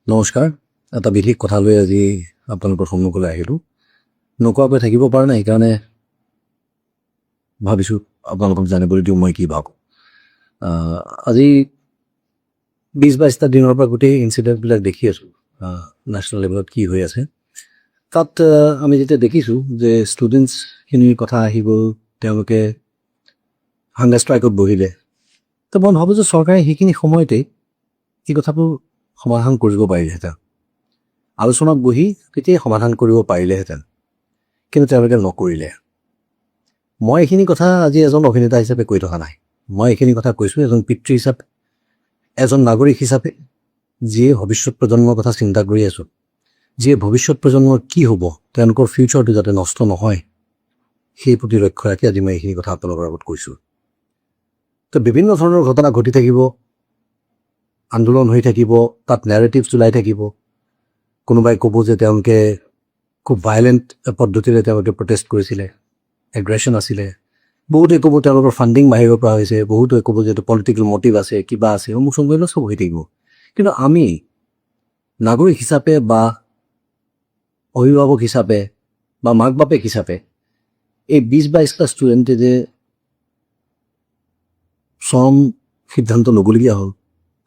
নমস্কাৰ। এটা বিশেষ কথা লৈ আজি আপোনালোকৰ সন্মুখলৈ আহিলোঁ। নোকোৱাকৈ থাকিব পৰা নাই, সেইকাৰণে ভাবিছোঁ আপোনালোকক জানিবলৈ দিওঁ মই কি ভাবোঁ। আজি 20-22টা দিনৰ পৰা গোটেই ইনচিডেণ্টবিলাক দেখি আছোঁ নেশ্যনেল লেভেলত কি হৈ আছে। তাত আমি যেতিয়া দেখিছোঁ যে ষ্টুডেণ্টছখিনিৰ কথা আহি গ'ল, তেওঁলোকে হাংগাৰ ষ্ট্ৰাইকত বহিলে, তো মই ভাবোঁ যে চৰকাৰে সেইখিনি সময়তেই এই কথাবোৰ সমাধান কৰিব পাৰিলেহেঁতেন। আলোচনাত বহি তেতিয়াই সমাধান কৰিব পাৰিলেহেঁতেন, কিন্তু তেওঁলোকে নকৰিলে। মই এইখিনি কথা আজি এজন অভিনেতা হিচাপে কৈ থকা নাই, মই এইখিনি কথা কৈছোঁ এজন পিতৃ হিচাপে, এজন নাগৰিক হিচাপে, যিয়ে ভৱিষ্যত প্ৰজন্মৰ কথা চিন্তা কৰি আছোঁ, যিয়ে ভৱিষ্যত প্ৰজন্মৰ কি হ'ব, তেওঁলোকৰ ফিউচাৰটো যাতে নষ্ট নহয়, সেই প্ৰতি লক্ষ্য ৰাখি আজি মই এইখিনি কথা আপোনালোকৰ আগত কৈছোঁ। তো বিভিন্ন ধৰণৰ ঘটনা ঘটি থাকিব, আন্দোলন হৈ থাকিব, তাত নেৰেটিভছ ওলাই থাকিব। কোনোবাই ক'ব যে তেওঁলোকে খুব ভাইলেণ্ট পদ্ধতিৰে তেওঁলোকে প্ৰটেষ্ট কৰিছিলে, এগ্ৰেশ্যন আছিলে। বহুতে ক'ব তেওঁলোকৰ ফাণ্ডিং বাহিৰৰ পৰা হৈছে, বহুতে ক'ব যে এইটো পলিটিকেল মটিভ আছে, কিবা আছে, অমুক চমুক চব হৈ থাকিব। কিন্তু আমি নাগৰিক হিচাপে বা অভিভাৱক হিচাপে বা মাক বাপেক হিচাপে এই 20-22টা ষ্টুডেণ্টে যে চৰম সিদ্ধান্ত ল'বলগীয়া হ'ল,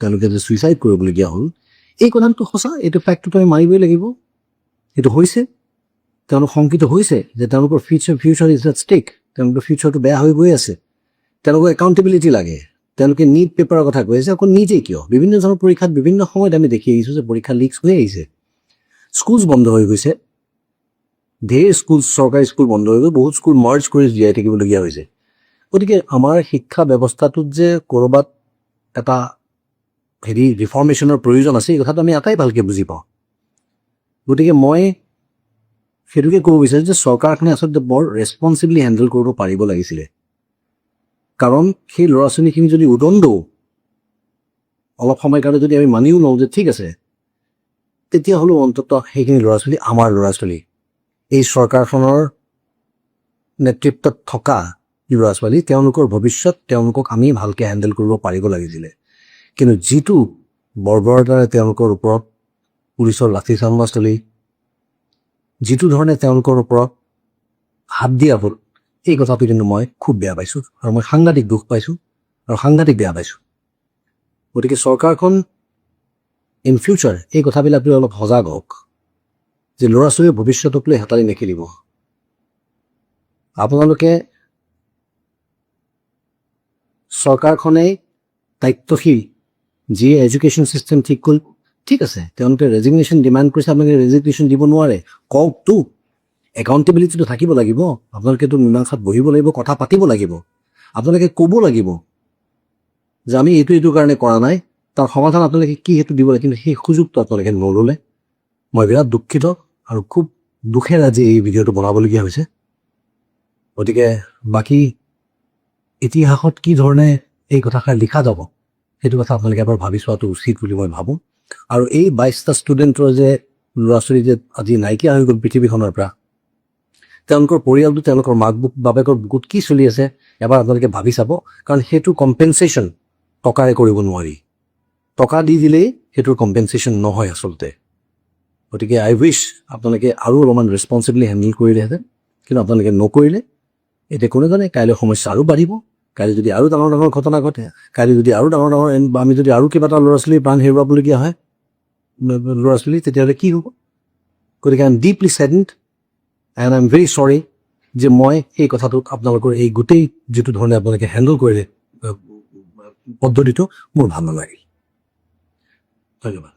তেওঁলোকে যে ছুইচাইড কৰিবলগীয়া হ'ল, এই কথাটো সঁচা, এইটো ফেক্টটো আমি মাৰিবই লাগিব। এইটো হৈছে, তেওঁলোক শংকিত হৈছে যে তেওঁলোকৰ ফিউচাৰ ইজ এট ষ্টেক, তেওঁলোকৰ ফিউচাৰটো বেয়া হৈ গৈ আছে, তেওঁলোকৰ একাউণ্টেবিলিটি লাগে। তেওঁলোকে নিট পেপাৰৰ কথা কৈ আছে, অকল নিজেই কিয়, বিভিন্ন ধৰণৰ পৰীক্ষাত বিভিন্ন সময়ত আমি দেখি আহিছোঁ যে পৰীক্ষা লিকছ হৈ আহিছে, স্কুলছ বন্ধ হৈ গৈছে, ধেৰ স্কুল, চৰকাৰী স্কুল বন্ধ হৈ গ'ল, বহুত স্কুল মাৰ্জ কৰি জীয়াই থাকিবলগীয়া হৈছে। গতিকে আমাৰ শিক্ষা ব্যৱস্থাটোত যে ক'ৰবাত এটা ৰিফৰ্মেশ্যনৰ প্ৰয়োজন আছে, এই কথাটো আমি আটাই ভালকৈ বুজি পাওঁ। গতিকে মই সেইটোকে ক'ব বিচাৰিছোঁ যে চৰকাৰখনে আচলতে বৰ ৰেছপনচিবলি হেণ্ডেল কৰিব পাৰিব লাগিছিলে। কাৰণ সেই ল'ৰা ছোৱালীখিনি যদি উদণ্ডও অলপ সময়ৰ কাৰণে যদি আমি মানিও লওঁ যে ঠিক আছে, তেতিয়াহ'লেও অন্ততঃ সেইখিনি ল'ৰা ছোৱালী আমাৰ ল'ৰা ছোৱালী, এই চৰকাৰখনৰ নেতৃত্বত থকা ল'ৰা ছোৱালী, তেওঁলোকৰ ভৱিষ্যত, তেওঁলোকক আমি ভালকৈ হেণ্ডেল কৰিব পাৰিব লাগিছিলে। কিন্তু যিটো বৰ্বৰতাৰে তেওঁলোকৰ ওপৰত পুলিচৰ লাঠিচালনা চলি, যিটো ধৰণে তেওঁলোকৰ ওপৰত হাত দিয়া হ'ল, এই কথাটো কিন্তু মই খুব বেয়া পাইছোঁ, আৰু মই সাংঘাতিক দুখ পাইছোঁ আৰু সাংঘাতিক বেয়া পাইছোঁ। গতিকে চৰকাৰখন ইন ফিউচাৰ এই কথাবিলাক লৈ অলপ সজাগ হওক, যে ল'ৰা ছোৱালীৰ ভৱিষ্যতক লৈ হেতালি নেখেলিব। আপোনালোকে চৰকাৰখনেই দায়িত্বশীল, যিয়ে এডুকেশ্যন ছিষ্টেম ঠিক কৰি, ঠিক আছে, তেওঁলোকে ৰেজিগনেশ্যন ডিমাণ্ড কৰিছে, আপোনালোকে ৰেজিগনেশ্যন দিব নোৱাৰে, কওকতো, একাউণ্টেবিলিটিটো থাকিব লাগিব। আপোনালোকেতো মীমাংসাত বহিব লাগিব, কথা পাতিব লাগিব, আপোনালোকে ক'ব লাগিব যে আমি এইটো কাৰণে কৰা নাই, তাৰ সমাধান আপোনালোকে কি সেইটো দিব লাগে। কিন্তু সেই সুযোগটো আপোনালোকে নল'লে। মই বিৰাট দুখিত আৰু খুব দুখেৰে আজি এই ভিডিঅ'টো বনাবলগীয়া হৈছে। গতিকে বাকী ইতিহাসত কি ধৰণে এই কথাষাৰ লিখা যাব, সেইটো কথা আপোনালোকে এবাৰ ভাবি চোৱাটো উচিত বুলি মই ভাবোঁ। আৰু এই 22টা ষ্টুডেণ্টৰ যে ল'ৰা ছোৱালী যে আজি নাইকিয়া হৈ গ'ল পৃথিৱীখনৰ পৰা, তেওঁলোকৰ পৰিয়ালটো, তেওঁলোকৰ মাক বাপেকৰ বুকুত কি চলি আছে এবাৰ আপোনালোকে ভাবি চাব। কাৰণ সেইটো কম্পেনচেশ্যন টকাৰে কৰিব নোৱাৰি, টকা দি দিলেই সেইটোৰ কম্পেনচেশ্যন নহয় আচলতে। গতিকে আই উইচ আপোনালোকে আৰু অলপমান ৰেছপনচিবলি হেণ্ডেল কৰিলেহেঁতেন, কিন্তু আপোনালোকে নকৰিলে। এতিয়া কোনে জানে কাইলৈ সমস্যা আৰু বাঢ়িব, কাইলৈ যদি আৰু ডাঙৰ ডাঙৰ ঘটনা ঘটে, কাইলৈ যদি আৰু ডাঙৰ ডাঙৰ আমি যদি আৰু কেইবাটা ল'ৰা ছোৱালী প্ৰাণ হেৰুৱাবলগীয়া হয়, ল'ৰা ছোৱালী, তেতিয়াহ'লে কি হ'ব। গতিকে I am deeply saddened and I am very sorry যে মই এই কথাটোত আপোনালোকৰ এই গোটেই যিটো ধৰণে আপোনালোকে হেণ্ডেল কৰিলে পদ্ধতিটো মোৰ ভাল নালাগিল। ধন্যবাদ।